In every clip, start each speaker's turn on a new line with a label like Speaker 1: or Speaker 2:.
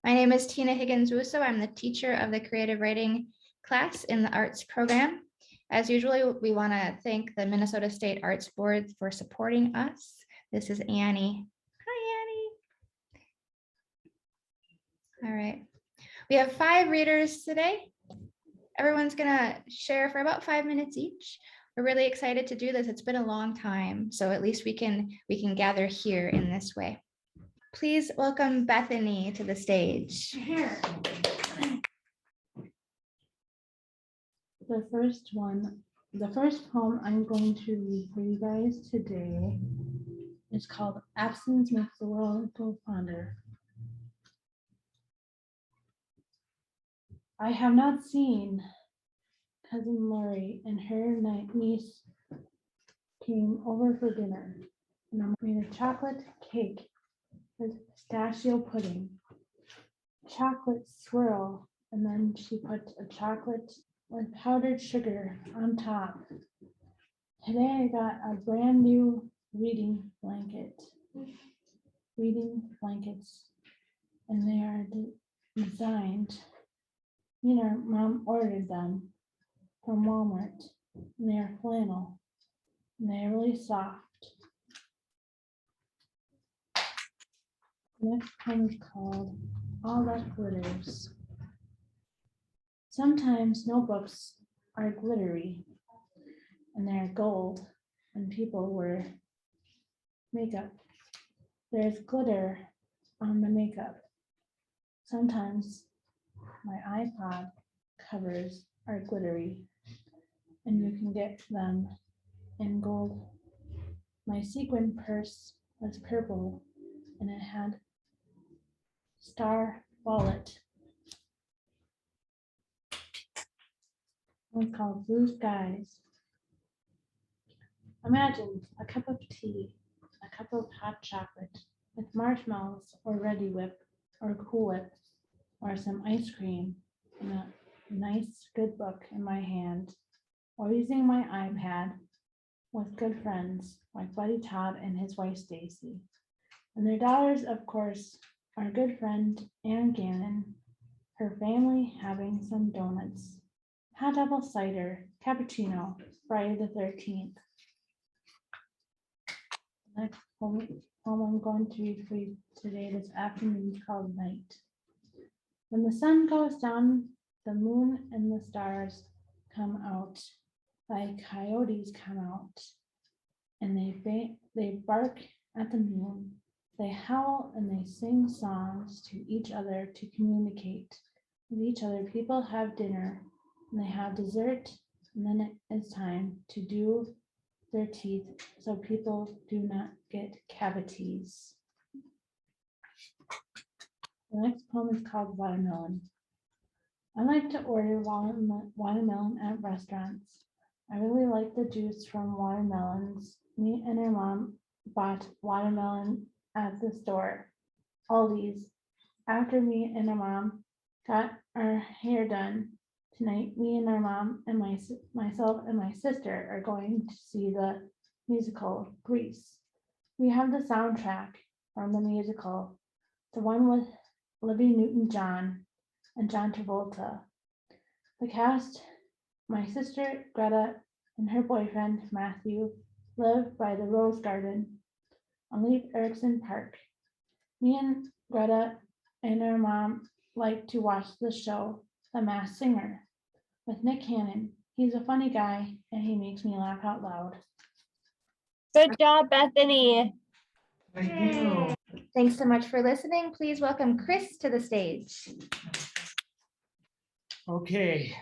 Speaker 1: My name is Tina Higgins-Russo. I'm the teacher of the creative writing class in the arts program. As usual, we want to thank the Minnesota State Arts Board for supporting us. This is Annie. Hi, Annie. All right. We have 5 readers today. Everyone's going to share for about 5 minutes each. We're really excited to do this. It's been a long time, so at least we can gather here in this way. Please welcome Bethany to the stage.
Speaker 2: The first poem I'm going to read for you guys today is called Absence Makes the World Go Fonder. I have not seen Cousin Lori and her niece came over for dinner, and I made a chocolate cake with pistachio pudding, chocolate swirl, and then she put a chocolate with powdered sugar on top. Today I got a brand new reading blankets, and they are designed, Mom ordered them from Walmart, and they are flannel, and they are really soft. The next poem is called All That Glitters. Sometimes notebooks are glittery, and they're gold when people wear makeup. There's glitter on the makeup. Sometimes my iPod covers are glittery, and you can get them in gold. My sequin purse was purple, and it had star wallet. It's called Blue Skies. Imagine a cup of tea, a cup of hot chocolate with marshmallows or Ready Whip or Cool Whip or some ice cream and a nice good book in my hand, or using my iPad with good friends like Buddy Todd and his wife Stacy. And their daughters, of course, our good friend Ann Gannon, her family having some donuts, hot apple cider, cappuccino, Friday the 13th. The next poem I'm going to read for you today this afternoon is called Night. When the sun goes down, the moon and the stars come out, like coyotes come out, and they bark at the moon. They howl and they sing songs to each other to communicate with each other. People have dinner and they have dessert, and then it is time to do their teeth so people do not get cavities. The next poem is called Watermelon. I like to order watermelon at restaurants. I really like the juice from watermelons. Me and her mom bought watermelon at the store, Aldi's. After me and her mom got our hair done tonight, me and our mom and myself and my sister are going to see the musical Grease. We have the soundtrack from the musical, the one with Olivia Newton-John and John Travolta. The cast, my sister Greta and her boyfriend Matthew, live by the Rose Garden on Leif Erikson Park. Me and Greta and her mom like to watch the show The Masked Singer with Nick Cannon. He's a funny guy and he makes me laugh out loud.
Speaker 3: Good job, Bethany.
Speaker 4: Thank you.
Speaker 1: Thanks so much for listening. Please welcome Chris to the stage.
Speaker 4: Okay,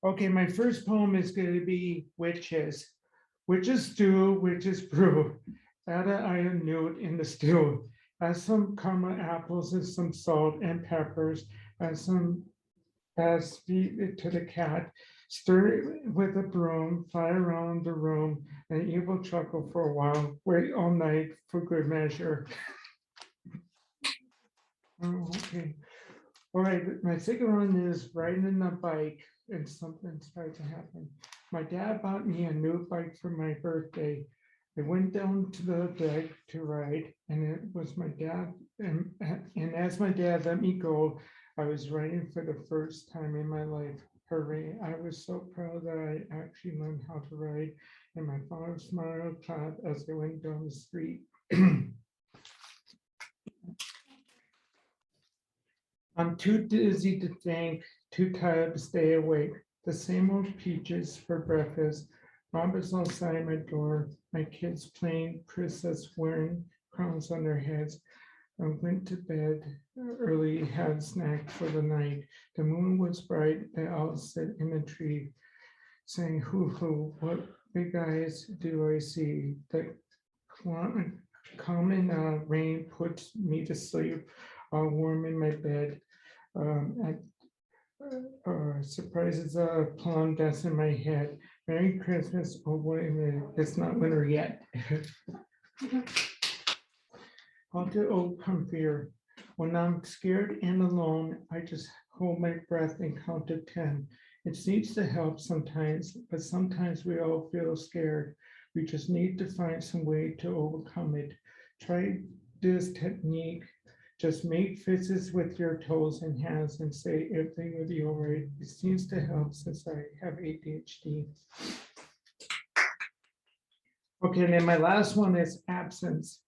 Speaker 4: my first poem is going to be Witches. Witches stew, witches brew. Add an iron newt in the stew. Add some caramel apples and some salt and peppers and some feed it to the cat. Stir it with a broom, fly around the room, and you will chuckle for a while. Wait all night for good measure. Oh, okay. All right, my second one is riding on a bike and something started to happen. My dad bought me a new bike for my birthday. I went down to the deck to ride, and it was my dad. And as my dad let me go, I was riding for the first time in my life. Hooray! I was so proud that I actually learned how to ride, and my father smiled proud as I went down the street. I'm too dizzy to think, too tired to stay awake. The same old peaches for breakfast. Robert's outside my door. My kids playing princess wearing crowns on their heads. I went to bed early, had a snack for the night. The moon was bright. I all sat in a tree, saying, hoo hoo, what big eyes do I see? The common rain puts me to sleep, all warm in my bed. Surprises a plum that's in my head. Merry Christmas. Oh, wait a minute. It's not winter yet. Haunted old comfier. When I'm scared and alone, I just hold my breath and count to 10. It seems to help sometimes, but sometimes we all feel scared. We just need to find some way to overcome it. Try this technique. Just make fists with your toes and hands and say everything will be all right. It seems to help since I have ADHD. Okay, and then my last one is absence.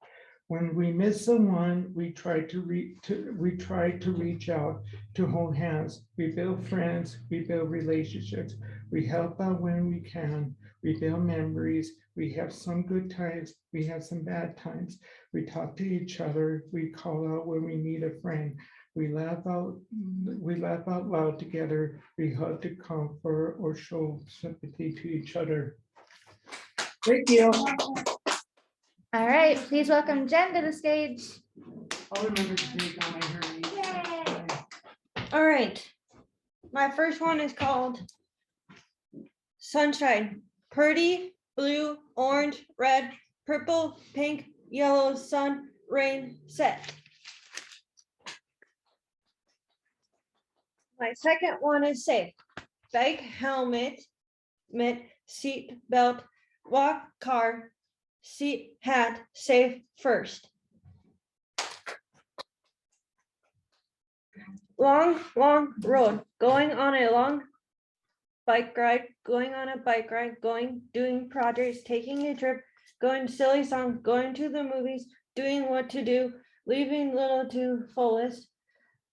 Speaker 4: When we miss someone, we try to reach out, to hold hands. We build friends, we build relationships. We help out when we can. We build memories. We have some good times. We have some bad times. We talk to each other. We call out when we need a friend. We laugh out loud together. We hug to comfort or show sympathy to each other. Thank you.
Speaker 1: All right, please welcome Jen to the stage.
Speaker 4: I'll remember to take down my hearing.
Speaker 5: All right. My first one is called Sunshine. Pretty, blue, orange, red, purple, pink, yellow, sun, rain, set. My second one is safe. Bike, helmet, seat belt, walk, car, seat, hat, safe first. Long road, going on a long bike ride, doing projects, taking a trip, going silly song, going to the movies, doing what to do, leaving little to fullest,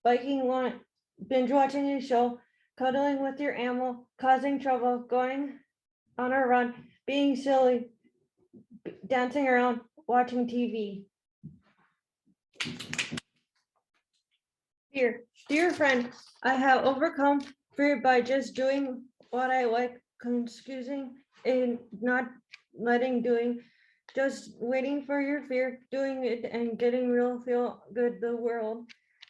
Speaker 5: biking one, binge watching a show, cuddling with your animal, causing trouble, going on a run, being silly, dancing around, watching TV. Dear friend, I have overcome fear by just doing what I like, excusing and not doing, just waiting for your fear, doing it and getting real, feel good, the world.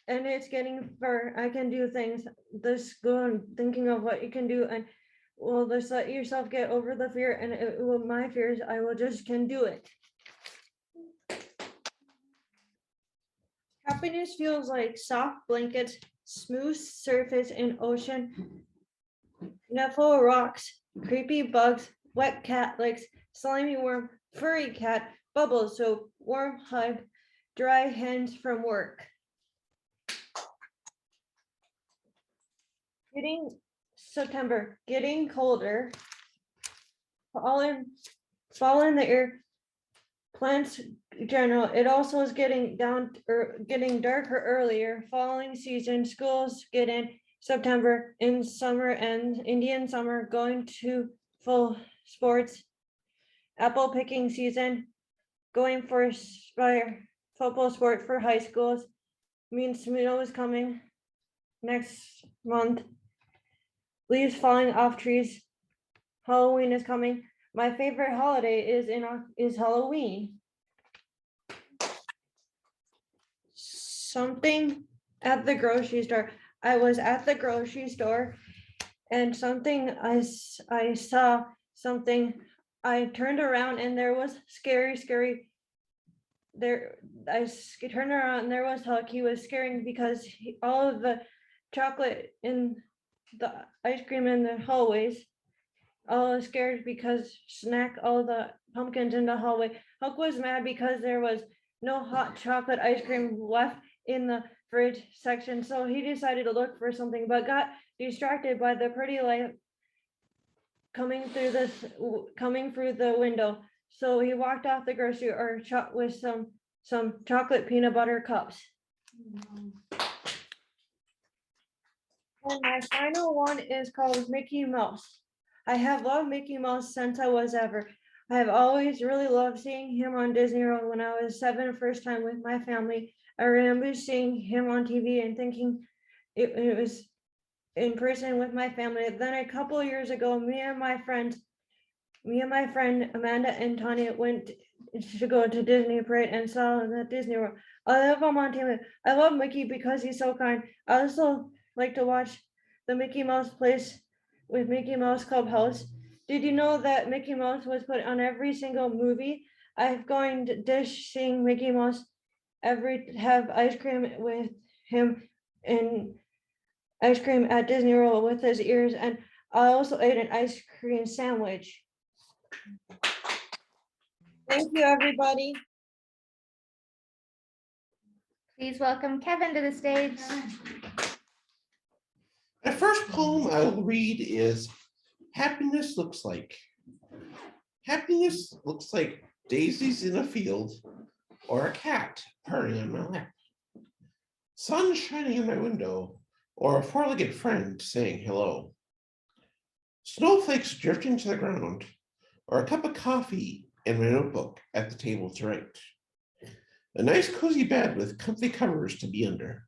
Speaker 5: And it's getting far, I can do things, this go and thinking of what you can do and well, just let yourself get over the fear and it will, my fears, I will just can do it. Happiness feels like soft blankets, smooth surface in ocean, Nuffle rocks, creepy bugs, wet cat legs, slimy worm, furry cat, bubble soap, warm hug, dry hands from work. Getting September, getting colder, fall in the air, plants general, it also is getting down or getting darker earlier, falling season, schools get in September, in summer and Indian summer, going to full sports, apple picking season, going for football sport for high schools, means snow is coming next month, leaves falling off trees, Halloween is coming. My favorite holiday is Halloween. Something at the grocery store. I was at the grocery store and something I saw something. I turned around and there was scary. There, turned around and there was Huck. He was scaring because all of the chocolate in the ice cream in the hallways. All scared because snack all the pumpkins in the hallway. Huck was mad because there was no hot chocolate ice cream left in the fridge section, so he decided to look for something, but got distracted by the pretty light coming through the window. So he walked off the grocery or with some chocolate peanut butter cups. And my final one is called Mickey Mouse. I have loved Mickey Mouse since I was ever. I have always really loved seeing him on Disney World when I was 7, first time with my family. I remember seeing him on TV and thinking it was in person with my family. Then a couple of years ago, me and my friend Amanda and Tanya went to go to Disney Parade and saw him at Disney World. I love him on TV. I love Mickey because he's so kind. I also like to watch the Mickey Mouse Place with Mickey Mouse Clubhouse. Did you know that Mickey Mouse was put on every single movie? I've going to dish seeing Mickey Mouse have ice cream with him and ice cream at Disney World with his ears, and I also ate an ice cream sandwich. Thank you, everybody.
Speaker 1: Please welcome Kevin to the stage.
Speaker 6: My first poem I will read is Happiness Looks Like. Happiness looks like daisies in a field or a cat purring on my lap. Sun shining in my window or a four-legged friend saying hello. Snowflakes drifting to the ground or a cup of coffee and my notebook at the table to write. A nice cozy bed with comfy covers to be under.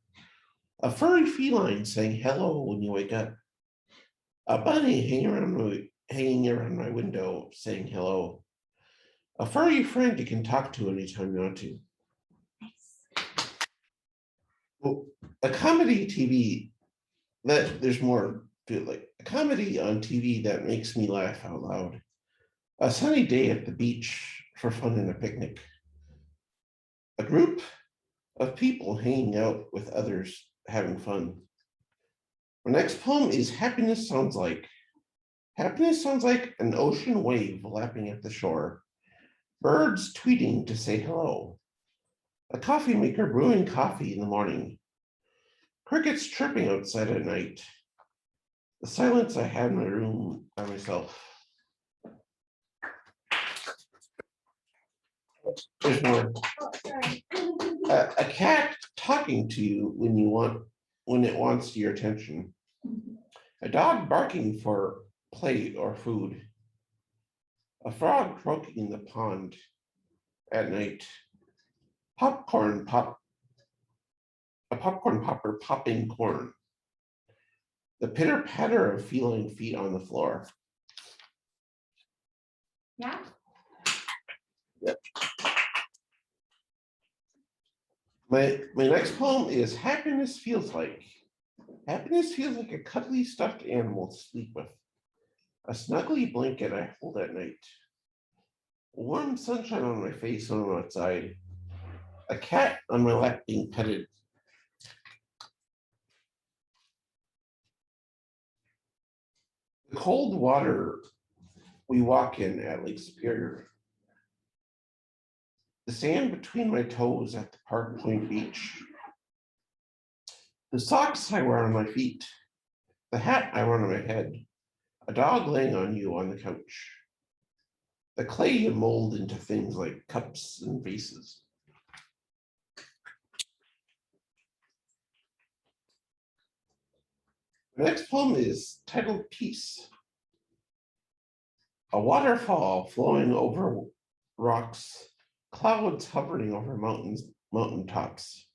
Speaker 6: A furry feline saying hello when you wake up. A bunny hanging around my window saying hello. A furry friend you can talk to anytime you want to. Well, a comedy TV that there's more to it, like a comedy on TV that makes me laugh out loud. A sunny day at the beach for fun and a picnic. A group of people hanging out with others having fun. My next poem is Happiness Sounds Like. Happiness sounds like an ocean wave lapping at the shore. Birds tweeting to say hello. A coffee maker brewing coffee in the morning. Crickets chirping outside at night. The silence I had in my room by myself. There's more. A cat talking to you when it wants your attention. A dog barking for play or food. A frog croaking in the pond at night. A popcorn popper popping corn. The pitter patter of feline feet on the floor.
Speaker 1: Yeah.
Speaker 6: Yep. My next poem is Happiness Feels Like. Happiness feels like a cuddly stuffed animal to sleep with. A snuggly blanket I hold at night. Warm sunshine on my face when I'm outside. A cat on my lap being petted. The cold water we walk in at Lake Superior. The sand between my toes at the Park Point Beach. The socks I wear on my feet. The hat I wear on my head. A dog laying on you on the couch. The clay you mold into things like cups and vases. The next poem is titled Peace. A waterfall flowing over rocks, clouds hovering over mountain tops.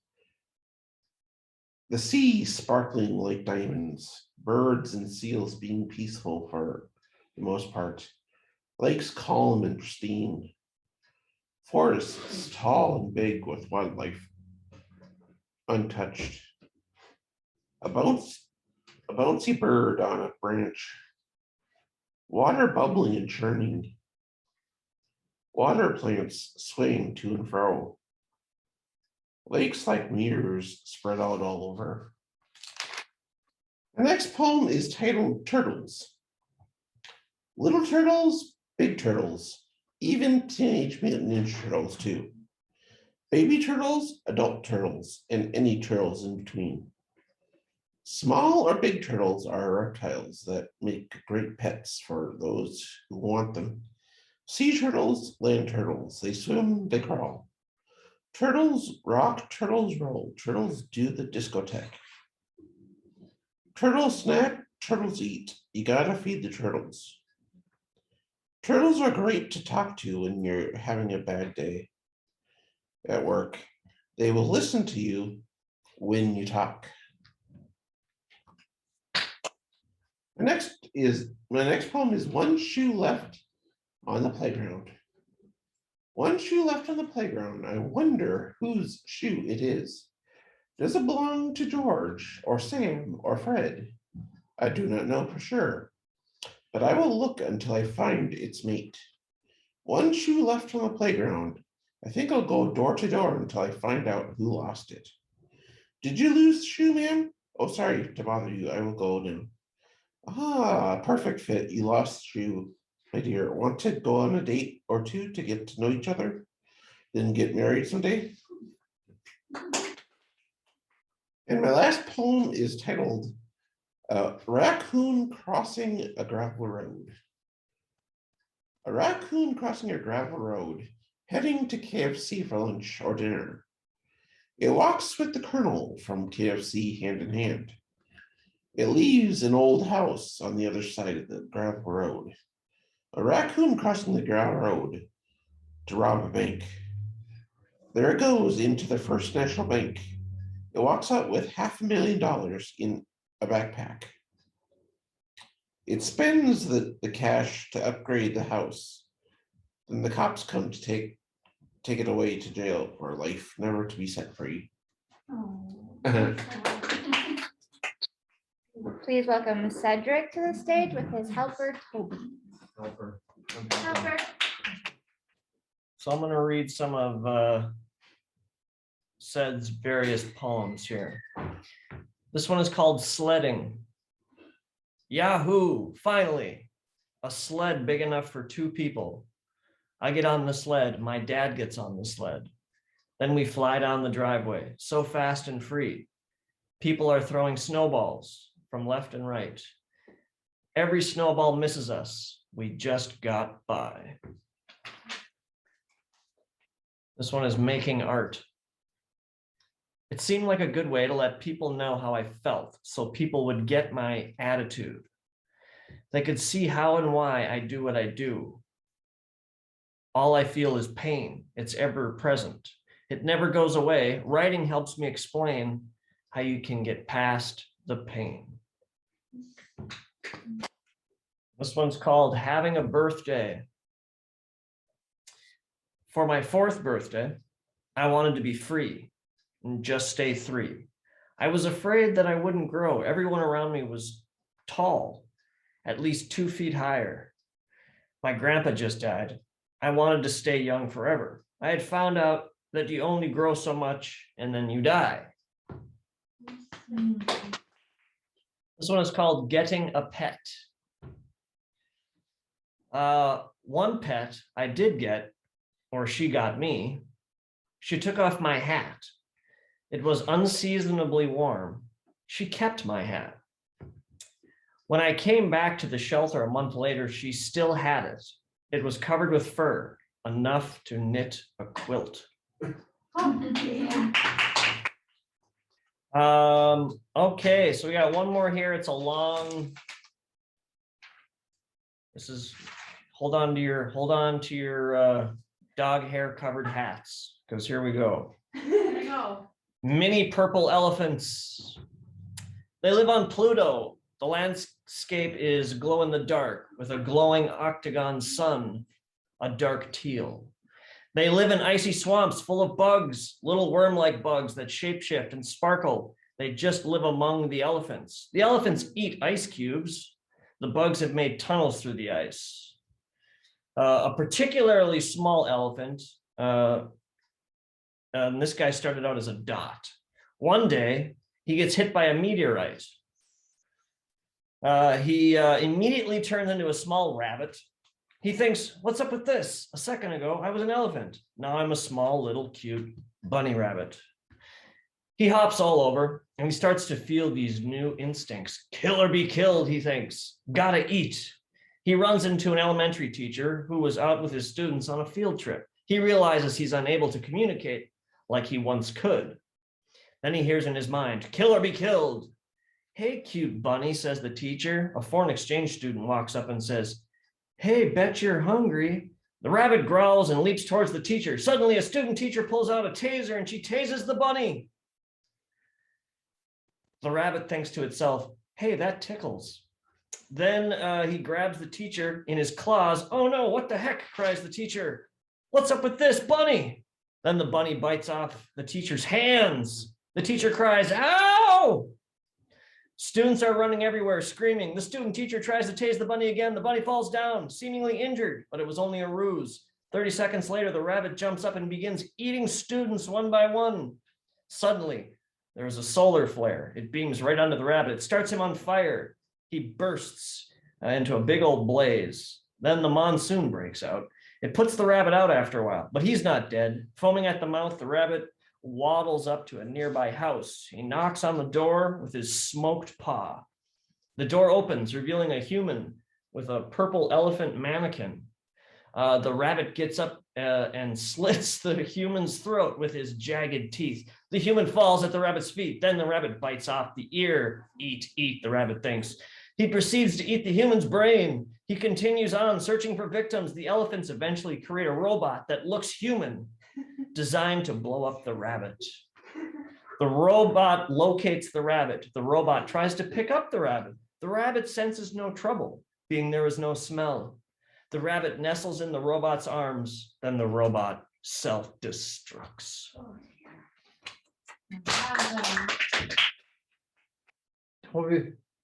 Speaker 6: The sea sparkling like diamonds, birds and seals being peaceful for the most part. Lakes calm and pristine. Forests tall and big with wildlife untouched. A bouncy bird on a branch. Water bubbling and churning. Water plants swaying to and fro. Lakes like mirrors spread out all over. The next poem is titled Turtles. Little turtles, big turtles, even Teenage Mutant Ninja Turtles too. Baby turtles, adult turtles, and any turtles in between. Small or big turtles are reptiles that make great pets for those who want them. Sea turtles, land turtles, they swim, they crawl. Turtles rock, turtles roll, turtles do the discotheque. Turtles snack, turtles eat. You gotta feed the turtles. Turtles are great to talk to when you're having a bad day at work. They will listen to you when you talk. My next poem is One Shoe Left on the Playground. One shoe left on the playground. I wonder whose shoe it is. Does it belong to George or Sam or Fred? I do not know for sure, but I will look until I find its mate. One shoe left on the playground. I think I'll go door to door until I find out who lost it. Did you lose the shoe, ma'am? Oh, sorry to bother you. I will go now. Ah, perfect fit. You lost the shoe, my dear. Want to go on a date or two to get to know each other? Then get married someday? And my last poem is titled Raccoon Crossing a Gravel Road. A raccoon crossing a gravel road, heading to KFC for lunch or dinner. It walks with the colonel from KFC hand in hand. It leaves an old house on the other side of the gravel road. A raccoon crossing the gravel road to rob a bank. There it goes into the First National Bank. It walks out with $500,000 in a backpack. It spends the cash to upgrade the house. Then the cops come to take it away to jail for life, never to be set free.
Speaker 1: Please welcome Cedric to the stage with his helper, Toby.
Speaker 7: Helper.
Speaker 1: Helper.
Speaker 7: So I'm going to read some of Ced's various poems here. This one is called Sledding. Yahoo! Finally, a sled big enough for 2 people. I get on the sled, my dad gets on the sled. Then we fly down the driveway, so fast and free. People are throwing snowballs from left and right. Every snowball misses us. We just got by. This one is Making Art. It seemed like a good way to let people know how I felt, so people would get my attitude. They could see how and why I do what I do. All I feel is pain. It's ever present. It never goes away. Writing helps me explain how you can get past the pain. This one's called Having a Birthday. For my 4th birthday, I wanted to be free and just stay 3. I was afraid that I wouldn't grow. Everyone around me was tall, at least 2 feet higher. My grandpa just died. I wanted to stay young forever. I had found out that you only grow so much and then you die. This one is called Getting a Pet. One pet I did get, or she got me. She took off my hat. It was unseasonably warm. She kept my hat. When I came back to the shelter a month later, she still had it. It was covered with fur, enough to knit a quilt. Okay, so we got one more here. It's a long. This is hold on to your dog hair covered hats, because here we go.
Speaker 5: There you go.
Speaker 7: Mini purple elephants. They live on Pluto. The landscape is glow in the dark with a glowing octagon sun, a dark teal. They live in icy swamps full of bugs, little worm-like bugs that shapeshift and sparkle. They just live among the elephants. The elephants eat ice cubes. The bugs have made tunnels through the ice. A particularly small elephant, and this guy started out as a dot. One day, he gets hit by a meteorite. He immediately turns into a small rabbit. He thinks, what's up with this? A second ago, I was an elephant. Now I'm a small, little, cute bunny rabbit. He hops all over and he starts to feel these new instincts. Kill or be killed, he thinks. Gotta eat. He runs into an elementary teacher who was out with his students on a field trip. He realizes he's unable to communicate like he once could. Then he hears in his mind, kill or be killed. Hey, cute bunny, says the teacher. A foreign exchange student walks up and says, hey, bet you're hungry. The rabbit growls and leaps towards the teacher. Suddenly, a student teacher pulls out a taser and she tases the bunny. The rabbit thinks to itself, hey, that tickles. Then he grabs the teacher in his claws. Oh no, what the heck, cries the teacher. What's up with this bunny? Then the bunny bites off the teacher's hands. The teacher cries, ow! Students are running everywhere, screaming. The student teacher tries to tase the bunny again. The bunny falls down, seemingly injured, but it was only a ruse. 30 seconds later, the rabbit jumps up and begins eating students one by one. Suddenly, there is a solar flare. It beams right onto the rabbit. It starts him on fire. He bursts into a big old blaze. Then the monsoon breaks out. It puts the rabbit out after a while, but he's not dead. Foaming at the mouth, the rabbit waddles up to a nearby house. He knocks on the door with his smoked paw. The door opens, revealing a human with a purple elephant mannequin. The rabbit gets up and slits the human's throat with his jagged teeth. The human falls at the rabbit's feet. Then the rabbit bites off the ear. Eat, eat, the rabbit thinks. He proceeds to eat the human's brain. He continues on, searching for victims. The elephants eventually create a robot that looks human, designed to blow up the rabbit. The robot locates the rabbit. The robot tries to pick up the rabbit. The rabbit senses no trouble, being there is no smell. The rabbit nestles in the robot's arms. Then the robot self-destructs.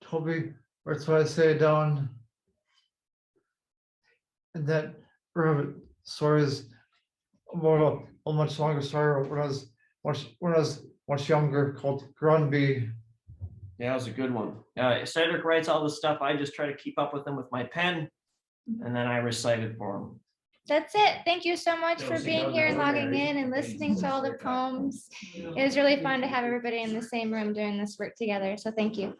Speaker 8: Toby, what's what I say down? And that rabbit story is about a much longer story when I was much younger, called Grunby.
Speaker 7: Yeah, it was a good one. Cedric writes all the stuff. I just try to keep up with him with my pen, and then I recite it for him.
Speaker 1: That's it. Thank you so much for being here and logging in and listening to all the poems. It was really fun to have everybody in the same room doing this work together. So thank you.